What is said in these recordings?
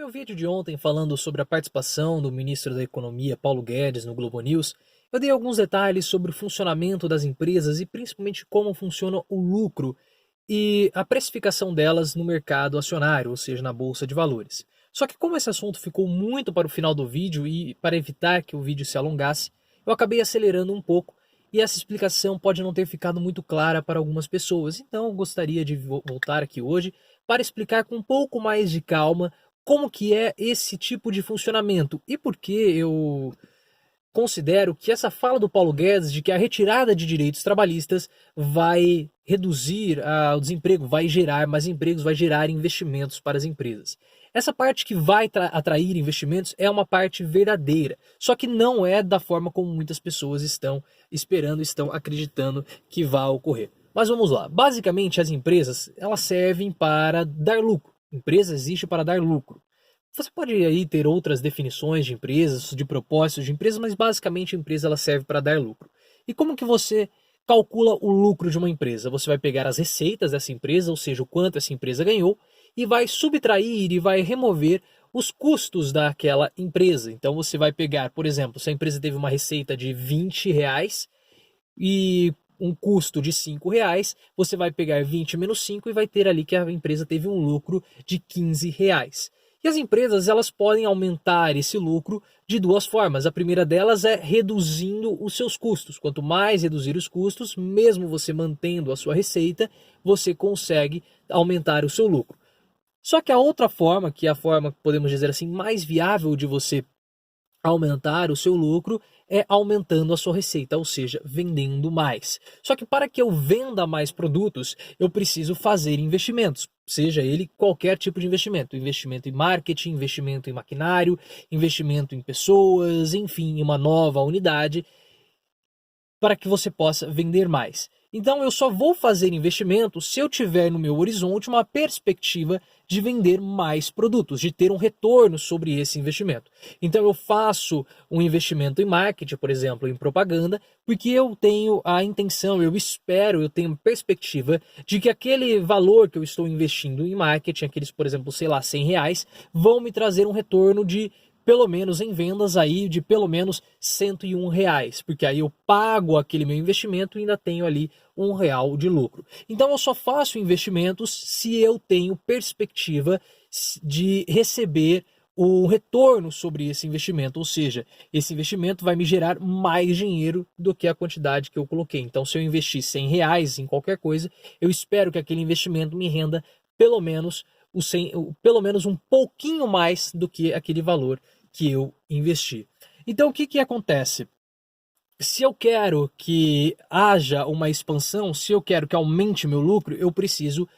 meu vídeo de ontem falando sobre a participação do ministro da Economia, Paulo Guedes, no Globo News, eu dei alguns detalhes sobre o funcionamento das empresas e principalmente como funciona o lucro e a precificação delas no mercado acionário, ou seja, na bolsa de valores. Só que como esse assunto ficou muito para o final do vídeo e para evitar que o vídeo se alongasse, eu acabei acelerando um pouco e essa explicação pode não ter ficado muito clara para algumas pessoas. Então eu gostaria de voltar aqui hoje para explicar com um pouco mais de calma como que é esse tipo de funcionamento e por que eu considero que essa fala do Paulo Guedes de que a retirada de direitos trabalhistas vai reduzir o desemprego, vai gerar mais empregos, vai gerar investimentos para as empresas. Essa parte que vai atrair investimentos é uma parte verdadeira, só que não é da forma como muitas pessoas estão esperando, estão acreditando que vai ocorrer. Mas vamos lá. Basicamente, as empresas elas servem para dar lucro. Empresa existe para dar lucro. Você pode aí ter outras definições de empresas, de propósitos de empresas, mas basicamente a empresa ela serve para dar lucro. E como que você calcula o lucro de uma empresa? Você vai pegar as receitas dessa empresa, ou seja, o quanto essa empresa ganhou, e vai subtrair e vai remover os custos daquela empresa. Então você vai pegar, por exemplo, se a empresa teve uma receita de R$ 20 e um custo de R$ 5, você vai pegar 20 menos 5 e vai ter ali que a empresa teve um lucro de R$ 15. E as empresas elas podem aumentar esse lucro de duas formas. A primeira delas é reduzindo os seus custos. Quanto mais reduzir os custos, mesmo você mantendo a sua receita, você consegue aumentar o seu lucro. Só que a outra forma, que é a forma, podemos dizer assim, mais viável de você aumentar o seu lucro é aumentando a sua receita, ou seja, vendendo mais. Só que para que eu venda mais produtos, eu preciso fazer investimentos, seja ele qualquer tipo de investimento. Investimento em marketing, investimento em maquinário, investimento em pessoas, enfim, em uma nova unidade, para que você possa vender mais. Então eu só vou fazer investimento se eu tiver no meu horizonte uma perspectiva de vender mais produtos, de ter um retorno sobre esse investimento. Então eu faço um investimento em marketing, por exemplo, em propaganda, porque eu tenho a intenção, eu espero, eu tenho perspectiva de que aquele valor que eu estou investindo em marketing, aqueles, por exemplo, sei lá, R$ 100, vão me trazer um retorno de pelo menos em vendas aí de pelo menos R$ 101, porque aí eu pago aquele meu investimento e ainda tenho ali R$ 1 de lucro. Então eu só faço investimentos se eu tenho perspectiva de receber o retorno sobre esse investimento, ou seja, esse investimento vai me gerar mais dinheiro do que a quantidade que eu coloquei. Então se eu investir R$ 100 em qualquer coisa, eu espero que aquele investimento me renda pelo menos pelo menos um pouquinho mais do que aquele valor que eu investi. Então o que acontece? Se eu quero que haja uma expansão, se eu quero que aumente meu lucro, eu preciso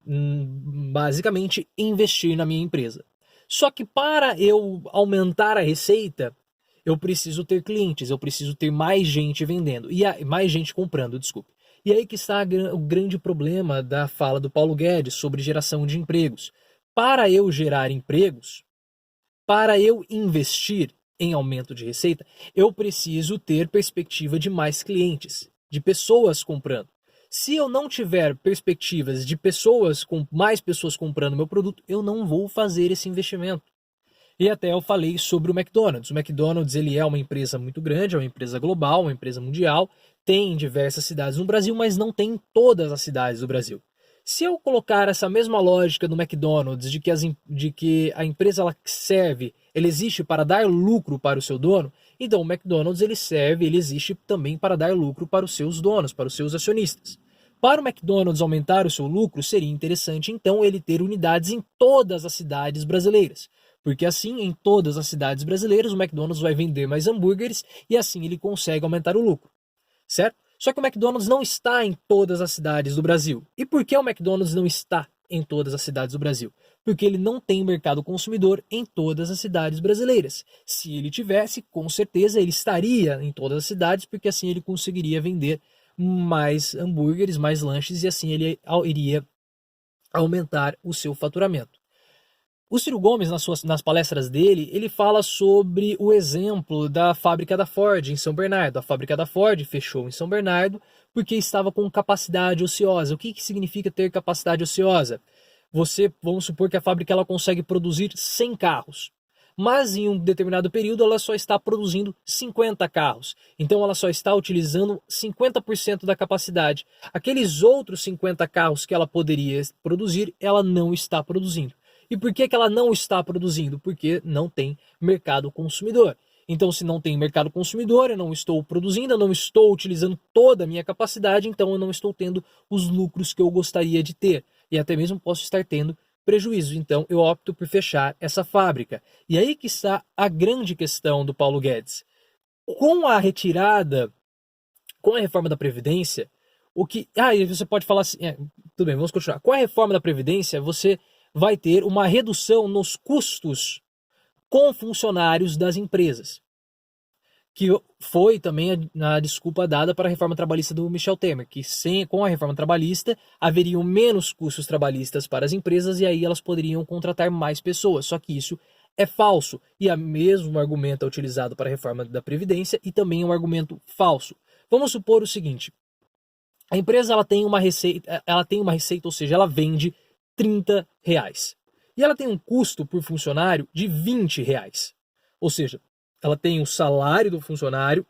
basicamente investir na minha empresa. Só que para eu aumentar a receita, eu preciso ter clientes, eu preciso ter mais gente vendendo, mais gente comprando, desculpe. E aí que está o grande problema da fala do Paulo Guedes sobre geração de empregos. Para eu gerar empregos, para eu investir em aumento de receita, eu preciso ter perspectiva de mais clientes, de pessoas comprando. Se eu não tiver perspectivas de mais pessoas comprando meu produto, eu não vou fazer esse investimento. E até eu falei sobre o McDonald's. O McDonald's ele é uma empresa muito grande, é uma empresa global, uma empresa mundial, tem em diversas cidades no Brasil, mas não tem em todas as cidades do Brasil. Se eu colocar essa mesma lógica no McDonald's de que a empresa ela serve, ela existe para dar lucro para o seu dono, então o McDonald's ele existe também para dar lucro para os seus donos, para os seus acionistas. Para o McDonald's aumentar o seu lucro, seria interessante então ele ter unidades em todas as cidades brasileiras. Porque assim, em todas as cidades brasileiras, o McDonald's vai vender mais hambúrgueres e assim ele consegue aumentar o lucro, certo? Só que o McDonald's não está em todas as cidades do Brasil. E por que o McDonald's não está em todas as cidades do Brasil? Porque ele não tem mercado consumidor em todas as cidades brasileiras. Se ele tivesse, com certeza ele estaria em todas as cidades, porque assim ele conseguiria vender mais hambúrgueres, mais lanches e assim ele iria aumentar o seu faturamento. O Ciro Gomes, nas palestras dele, ele fala sobre o exemplo da fábrica da Ford em São Bernardo. A fábrica da Ford fechou em São Bernardo porque estava com capacidade ociosa. O que significa ter capacidade ociosa? vamos supor que a fábrica ela consegue produzir 100 carros. Mas em um determinado período ela só está produzindo 50 carros. Então ela só está utilizando 50% da capacidade. Aqueles outros 50 carros que ela poderia produzir, ela não está produzindo. E por que ela não está produzindo? Porque não tem mercado consumidor. Então, se não tem mercado consumidor, eu não estou produzindo, eu não estou utilizando toda a minha capacidade, então eu não estou tendo os lucros que eu gostaria de ter. E até mesmo posso estar tendo prejuízo. Então, eu opto por fechar essa fábrica. E aí que está a grande questão do Paulo Guedes. Com a retirada, com a reforma da Previdência, e você pode falar assim, tudo bem, vamos continuar. Com a reforma da Previdência, você vai ter uma redução nos custos com funcionários das empresas, que foi também a desculpa dada para a reforma trabalhista do Michel Temer, que com a reforma trabalhista haveriam menos custos trabalhistas para as empresas e aí elas poderiam contratar mais pessoas, só que isso é falso, e o mesmo argumento é utilizado para a reforma da Previdência e também é um argumento falso. Vamos supor o seguinte, a empresa ela tem uma receita, ou seja, ela vende R$30. E ela tem um custo por funcionário de R$20. Ou seja, ela tem o salário do funcionário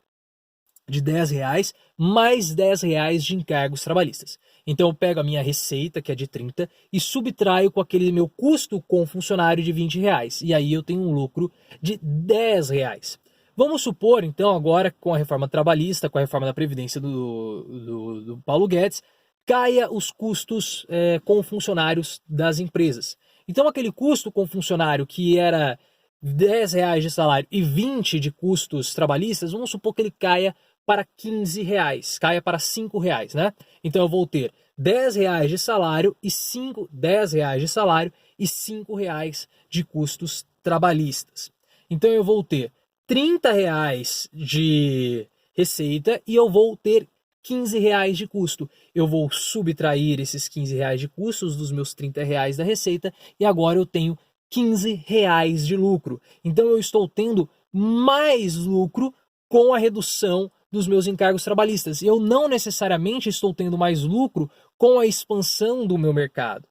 de R$10, mais R$10 de encargos trabalhistas. Então eu pego a minha receita, que é de 30, e subtraio com aquele meu custo com funcionário de R$20. E aí eu tenho um lucro de R$10. Vamos supor, então, agora com a reforma trabalhista, com a reforma da Previdência do Paulo Guedes, caia os custos com funcionários das empresas. Então aquele custo com funcionário que era R$10 de salário e 20 de custos trabalhistas, vamos supor que ele caia para R$15, caia para R$5, né? Então eu vou ter R$10 de salário e R$10 de salário e R$5 de custos trabalhistas. Então eu vou ter R$30 de receita e eu vou ter R$15 de custo. Eu vou subtrair esses R$15 de custos dos meus R$30 da receita e agora eu tenho R$15 de lucro. Então eu estou tendo mais lucro com a redução dos meus encargos trabalhistas. Eu não necessariamente estou tendo mais lucro com a expansão do meu mercado.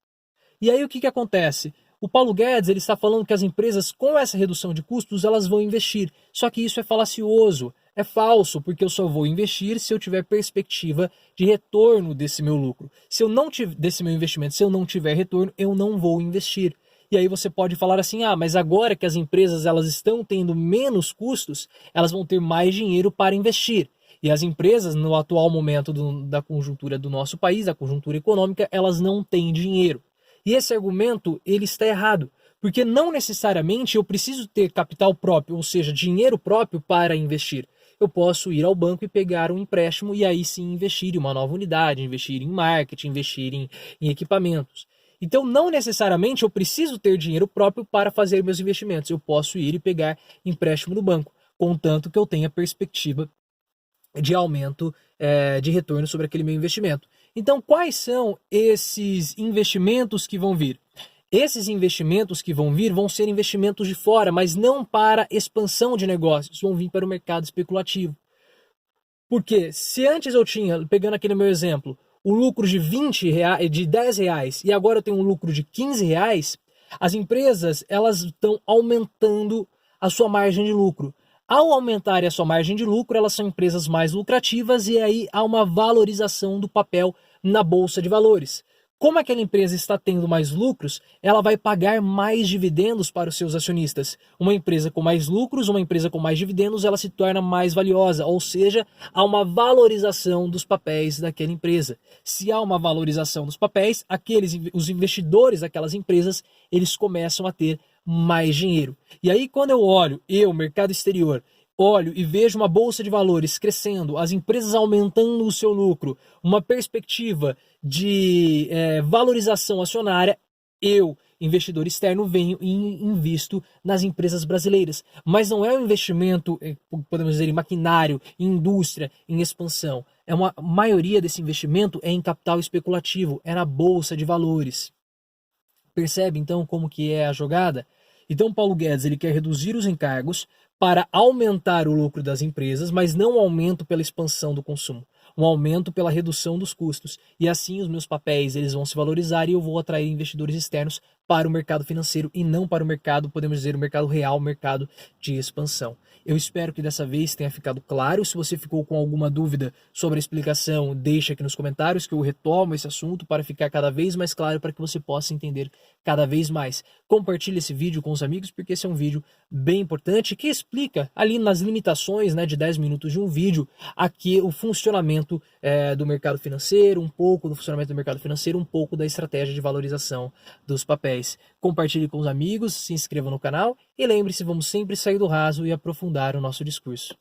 E aí o que acontece? O Paulo Guedes ele está falando que as empresas com essa redução de custos elas vão investir. Só que isso é falacioso. É falso, porque eu só vou investir se eu tiver perspectiva de retorno desse meu lucro. Se eu não tiver desse meu investimento, se eu não tiver retorno, eu não vou investir. E aí você pode falar assim, mas agora que as empresas elas estão tendo menos custos, elas vão ter mais dinheiro para investir. E as empresas, no atual momento da conjuntura do nosso país, da conjuntura econômica, elas não têm dinheiro. E esse argumento, ele está errado. Porque não necessariamente eu preciso ter capital próprio, ou seja, dinheiro próprio para investir. Eu posso ir ao banco e pegar um empréstimo e aí sim investir em uma nova unidade, investir em marketing, investir em equipamentos. Então, não necessariamente eu preciso ter dinheiro próprio para fazer meus investimentos. Eu posso ir e pegar empréstimo no banco, contanto que eu tenha perspectiva de aumento de retorno sobre aquele meu investimento. Então, quais são esses investimentos que vão vir? Esses investimentos que vão vir vão ser investimentos de fora, mas não para expansão de negócios, vão vir para o mercado especulativo. Porque se antes eu tinha, pegando aqui no meu exemplo, o lucro de R$20, de R$10 e agora eu tenho um lucro de R$15, as empresas elas estão aumentando a sua margem de lucro. Ao aumentarem a sua margem de lucro, elas são empresas mais lucrativas e aí há uma valorização do papel na bolsa de valores. Como aquela empresa está tendo mais lucros, ela vai pagar mais dividendos para os seus acionistas. Uma empresa com mais lucros, uma empresa com mais dividendos, ela se torna mais valiosa, ou seja, há uma valorização dos papéis daquela empresa. Se há uma valorização dos papéis, os investidores daquelas empresas, eles começam a ter mais dinheiro. E aí quando eu olho, mercado exterior, olho e vejo uma bolsa de valores crescendo, as empresas aumentando o seu lucro, uma perspectiva de valorização acionária, eu, investidor externo, venho e invisto nas empresas brasileiras. Mas não é um investimento, podemos dizer, em maquinário, em indústria, em expansão. A maioria desse investimento é em capital especulativo, é na bolsa de valores. Percebe então como que é a jogada? Então Paulo Guedes ele quer reduzir os encargos para aumentar o lucro das empresas, mas não aumento pela expansão do consumo. um aumento pela redução dos custos. E assim os meus papéis eles vão se valorizar e eu vou atrair investidores externos para o mercado financeiro e não para o mercado, podemos dizer, o mercado real, o mercado de expansão. Eu espero que dessa vez tenha ficado claro. Se você ficou com alguma dúvida sobre a explicação, deixa aqui nos comentários que eu retomo esse assunto para ficar cada vez mais claro, para que você possa entender cada vez mais. Compartilhe esse vídeo com os amigos, porque esse é um vídeo bem importante que explica ali nas limitações, né, de 10 minutos de um vídeo, aqui o funcionamento do mercado financeiro, um pouco do funcionamento do mercado financeiro, um pouco da estratégia de valorização dos papéis. Compartilhe com os amigos, se inscreva no canal e lembre-se, vamos sempre sair do raso e aprofundar o nosso discurso.